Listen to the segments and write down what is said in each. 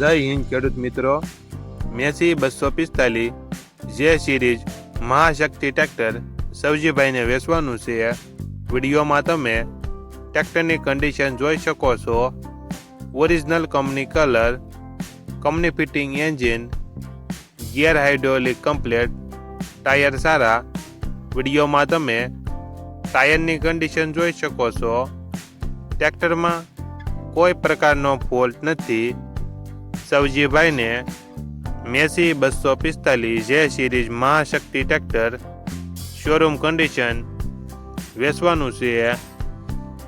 જય હિન્દ ખેડૂત મિત્રો, મેસી 245 જે સિરીઝ મહાશક્તિ ટ્રેક્ટર સવજીભાઈને વેચવાનું છે। વિડીયોમાં તમે ટ્રેક્ટરની કન્ડિશન જોઈ શકો છો। Original company colour, company fitting engine, gear hydraulic complete, tyre સારા। વિડીયોમાં તમે ટાયરની કન્ડિશન જોઈ શકો છો। ટ્રેક્ટરમાં કોઈ પ્રકારનો ફોલ્ટ નથી। સવજીભાઈને મેસી 245 જે series Mahashakti tractor showroom condition વેચવાનું છે।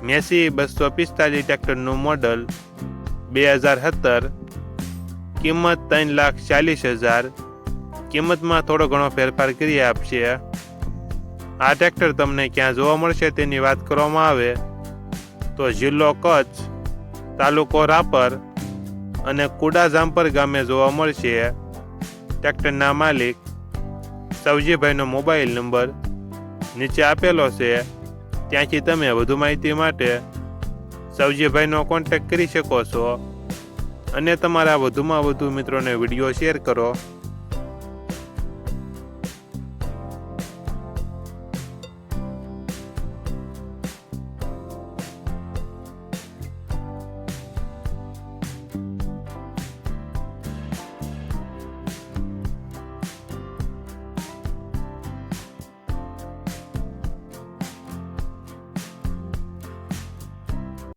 મેસી 245 ટ્રેક્ટરનું મોડલ 2017, કિંમત 3,40,000। કિંમતમાં થોડો ઘણો ફેરફાર કરી આપશે। આ ટ્રેક્ટર તમને ક્યાં જોવા મળશે તેની વાત કરવામાં આવે તો જિલ્લો કચ્છ, તાલુકો રાપર અને કુડા જામપર ગામે જોવા મળશે। ટ્રેક્ટરના માલિક સવજીભાઈનો મોબાઈલ નંબર નીચે આપેલો છે, ત્યાંથી તમે વધુ માહિતી માટે સવજીભાઈનો કોન્ટેક્ટ કરી શકો છો અને તમારા વધુમાં વધુ મિત્રોને વિડીયો શેર કરો।